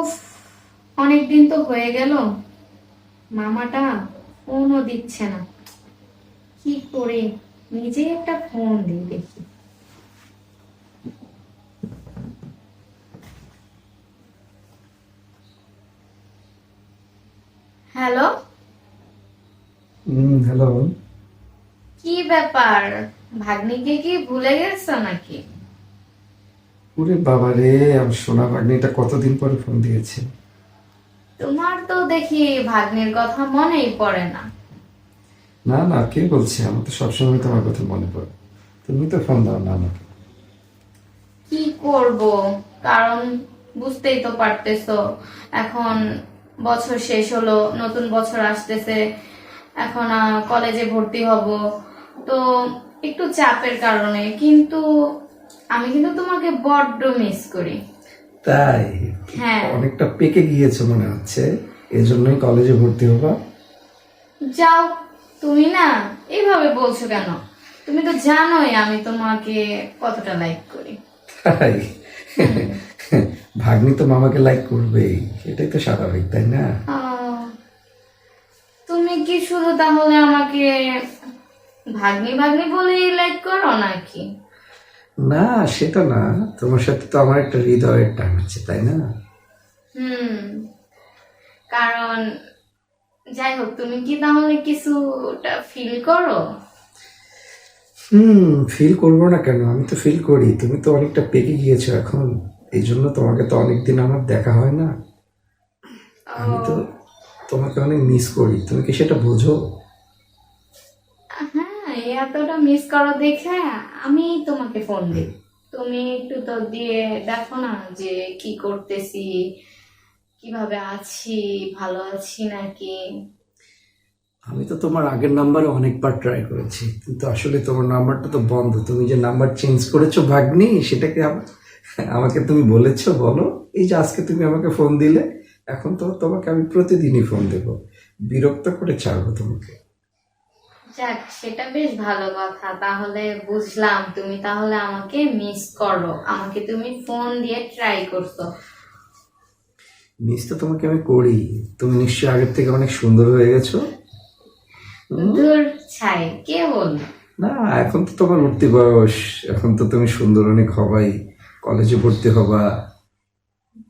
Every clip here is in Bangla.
উফ, অনেকদিন তো হয়ে গেল, মামাটা ফোনও দিচ্ছে না। কি করে নিজে একটা ফোন দিই দেখি। হ্যালো। হ্যালো। কি ব্যাপার, ভাগ্নিকে কি ভুলে গেছো নাকি? ওরে বাবা রে, আমার সোনা ভাগ্নিটা কতদিন পরে ফোন দিয়েছে। তোমার তো দেখি ভাগ্নির কথা মনেই পড়ে না। না না, কে বলছে? আমার তো সবসময় তোমার কথা মনে পড়ে। তুমি তো ফোন দাও না আমাকে। কি করব, কারণ বুঝতেই তো পারতেছো, এখন বছর শেষ হলো, নতুন বছর আসতেছে, এখন কলেজে ভর্তি হব, তো একটু চাপের কারণে কিন্তু আমি কিন্তু তোমাকে বড্ড মিস করি। তাই? হ্যাঁ। অনেকটা পেকে গিয়েছে মনে হচ্ছে, এজন্যই কলেজে ভর্তি হবা। যাও, তুমি না এইভাবে বলছো কেন? তুমি তো জানোই আমি তোমাকে কতটা লাইক করি। তাই? ভাগ্নি তো মামাকে লাইক করবেই, এটাই তো স্বাভাবিক, তাই না? আহ, তুমি কি শুধু তাহলে আমাকে ভাগ্নি ভাগ্নি বলেই লাইক করো নাকি? না, সেটা না। তোমার সাথে তো আমার একটা হৃদয়ের টান আছে, তাই না? হুম, কারণ যাই হোক, তুমি কি তাহলে কিছুটা ফিল করো? ফিল করবো না কেন? আমি তো ফিল করি। তুমি তো অনেকটা পেকে গিয়েছো এখন, এই জন্য তোমাকে তো অনেকদিন আমার দেখা হয় না। আমি তো ও, তোমাকে অনেক মিস করি, তুমি কি সেটা বোঝো? হ্যাঁ, এতটা মিস করো দেখে আমি তোমাকে ফোন দিই। তুমি একটু তো দিয়ে দেখো না যে কি করতেছি, কিভাবে আছি, ভালো আছি নাকি। আমি তো তোমার আগের নাম্বারে অনেকবার ট্রাই করেছি, কিন্তু আসলে তোমার নাম্বারটা তো বন্ধ। তুমি যে নাম্বার চেঞ্জ করেছো ভাগ্নি, সেটাকে আমাকে তুমি বলেছো বলো? এই যে আজকে তুমি আমাকে ফোন দিলে, এখন তো তোমাকে আমি প্রতিদিনই ফোন দেবো, বিরক্ত করে ছাড়বো তোমাকে। যাক, সেটা বেশ ভালো কথা, তাহলে বুঝলাম তুমি তাহলে আমাকে মিস করো, আমাকে তুমি ফোন দিয়ে ট্রাই করছো। মিস তো তোমাকে আমি করি। তুমি নিশ্চয়ই আগের থেকে অনেক সুন্দর হয়ে গেছো। দূর, ছাই, কে বলল? না, এখন তো তোমার উঠতি বয়স, এখন তো তুমি সুন্দর অনেক হবাই, কলেজে ভর্তি হবা,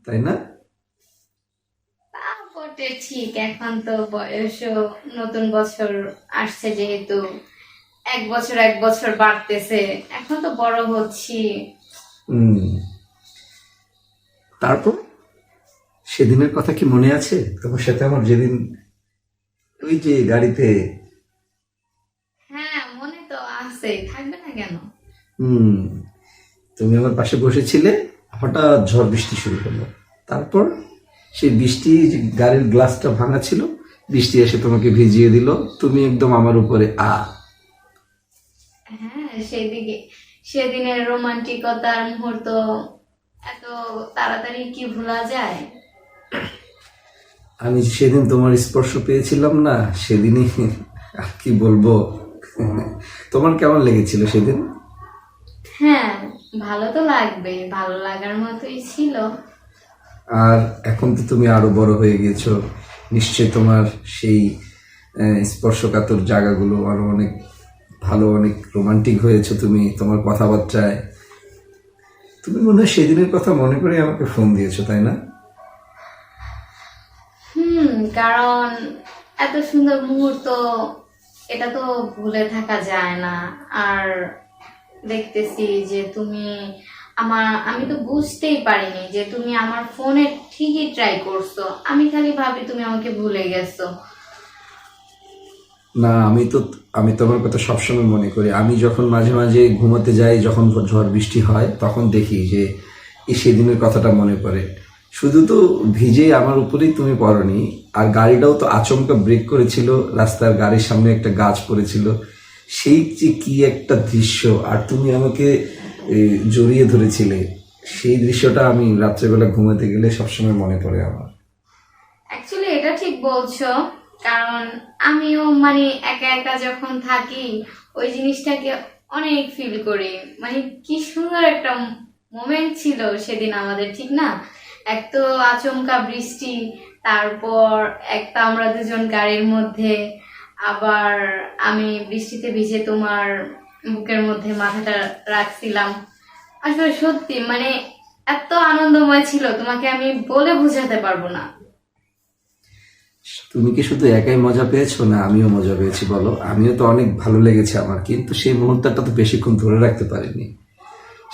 তাই না? তা বটে ঠিক, এখন তো বয়সও, নতুন বছর আসছে যেহেতু, এক বছর এক বছর বাড়তেছে, এখন তো বড় হচ্ছি। হুম। তারপর সেদিনের কথা কি মনে আছে তোমার সাথে আমার, যেদিন ওই যে গাড়িতে? হ্যাঁ, মনে তো আছে, থাকবে না কেন? হুম। তুমি আমার পাশে বসেছিলে, হঠাৎ ঝড় বৃষ্টি শুরু হলো। তারপর সেই বৃষ্টি, যে গাড়ির গ্লাসটা ভাঙা ছিল, বৃষ্টি এসে তোমাকে ভিজিয়ে দিল। তুমি একদম আমার উপরে হ্যাঁ, সেদিনের রোমান্টিকতার মুহূর্ত এত তাড়াতাড়ি কি ভোলা যায়? আমি সেদিন তোমার স্পর্শ পেয়েছিলাম না, সেদিনই আর কি বলবো। তোমার কেমন লেগেছিল সেদিন? হ্যাঁ, ভালো তো লাগবে, ভালো লাগার মতোই ছিল। আর এখন তো তুমি আরো বড় হয়ে গিয়েছো, নিশ্চয় তোমার সেই স্পর্শকাতর জায়গাগুলো আরো অনেক ভালো, অনেক রোমান্টিক হয়েছো তুমি তোমার কথাবার্তায়। তুমি মনে হয় সেদিনের কথা মনে করে আমাকে ফোন দিয়েছো, তাই না? কারণ এত সুন্দর মুহূর্ত, এটা তো ভুলে থাকা যায় না। আর দেখতেছি যে তুমি আমি তো বুঝতেই পারিনি যে তুমি আমার ফোনে ঠিকই ট্রাই করছো, আমি খালি ভাবি তুমি আমাকে ভুলে গেছো। না, আমি তোমার কথা সবসময় মনে করি। আমি যখন মাঝে মাঝে ঘুমাতে যাই, যখন ঝড় বৃষ্টি হয়, তখন দেখি যে এই সেদিনের কথাটা মনে পড়ে। শুধু তো ভিজে আমার উপরেই তুমি পড়নি, আর গাড়িটাও তো আচমকা ব্রেক করেছিল, রাস্তার গাড়ির সামনে একটা গাছ পড়েছিল। সেই যে কি একটা দৃশ্য, আর তুমি আমাকে জড়িয়ে ধরেছিলে, সেই দৃশ্যটা আমি রাত্রেবেলা ঘুমাতে গেলে সবসময় মনে পড়ে আমার। অ্যাকচুয়ালি এটা ঠিক বলছো, কারণ আমিও মানে একা একা যখন থাকি ওই জিনিসটাকে অনেক ফিল করি। মানে কি সুন্দর একটা মোমেন্ট ছিল সেদিন আমাদের, ঠিক না? এক তো আচমকা বৃষ্টি, তারপর এক তো আমরা দুজন গাড়ির মধ্যে, আবার আমি বৃষ্টিতে ভিজে তোমার বুকের মধ্যে মাথাটা রাখছিলাম। আসলে সত্যি মানে এত আনন্দময় ছিল, তোমাকে আমি বলে বোঝাতে পারবো না। তুমি কি শুধু একাই মজা পেয়েছো না আমিও মজা পেয়েছি বলো? আমিও তো অনেক ভালো লেগেছে আমার, কিন্তু সেই মুহূর্তটা তো বেশিক্ষণ ধরে রাখতে পারিনি।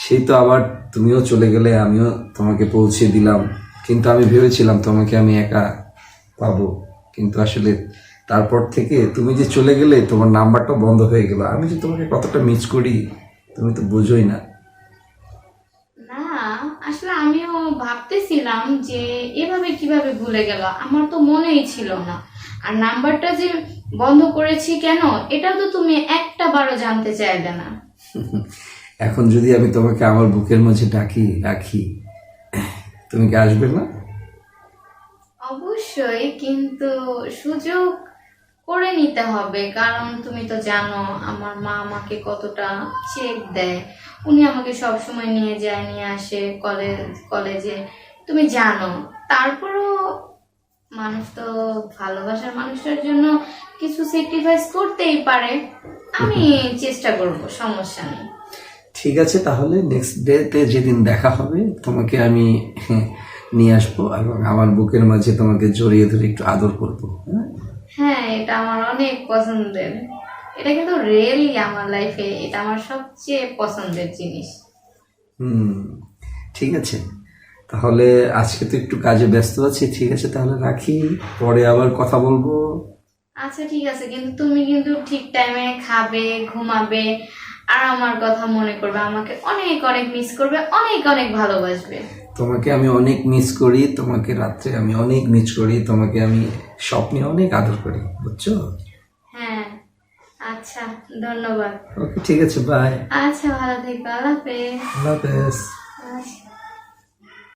সেই তো আবার তুমিও চলে গেলে, আমিও তোমাকে পৌঁছে দিলাম, কিন্তু আমি ভেবেছিলাম তোমাকে আমি একা পাবো, কিন্তু আসলে তারপর থেকে তুমি যে চলে গেলে তোমার নাম্বারটা বন্ধ হয়ে গেল। আমি যে তোমাকে কতটা মিস করি তুমি তো বোঝোই না। না, আসলে আমিও ভাবতেছিলাম যে এভাবে কিভাবে ভুলে গেল, আমার তো মনেই ছিল না। আর নাম্বারটা যে বন্ধ করেছি কেন, এটাও তো তুমি একটা বারও জানতে চাইলে না। এখন যদি আমি তোমাকে আমার বুকের মাঝে রাখি, তুমি কি আসবে না? অবশ্যই, কিন্তু সুযোগ করে নিতে হবে, কারণ তুমি তো জানো আমার মা আমাকে কতটা চেক দেয়। উনি আমাকে সব সময় নিয়ে যায়, নিয়ে আসে কলেজে, তুমি জানো। তারপরও মানুষ তো ভালোবাসার মানুষটার জন্য কিছু স্যাক্রিফাইস করতেই পারে। আমি চেষ্টা করব, সমস্যা নেই। ঠিক আছে, তাহলে নেক্সট ডেতে যেদিন দেখা হবে তোমাকে আমি নিয়ে আসবো এবং আমার বুকের মাঝে তোমাকে জড়িয়ে ধরে একটু আদর করবো। হ্যাঁ, হ্যাঁ, এটা আমার অনেক পছন্দের। এটা কিন্তু রিয়েলি আমার লাইফে এটা আমার সবচেয়ে পছন্দের জিনিস। হুম, ঠিক আছে, তাহলে আজকে তো একটু কাজে ব্যস্ত আছি। ঠিক আছে, তাহলে রাখি, পরে আবার কথা বলবো। আচ্ছা ঠিক আছে, কিন্তু তুমি কিন্তু ঠিক টাইমে খাবে, ঘুমাবে, আর আমার কথা মনে করবে, আমাকে অনেক অনেক মিস করবে, অনেক অনেক ভালোবাসবে। তোমাকে আমি অনেক মিস করি, তোমাকে রাত্রে আমি অনেক মিস করি, তোমাকে আমি স্বপ্নে অনেক আদর করি, বুঝছো? হ্যাঁ, আচ্ছা, ধন্যবাদ। ওকে, ঠিক আছে, বাই। আচ্ছা, ভালো থেকো, আল্লাহ হাফেজ। আল্লাহ হাফেজ। আচ্ছা।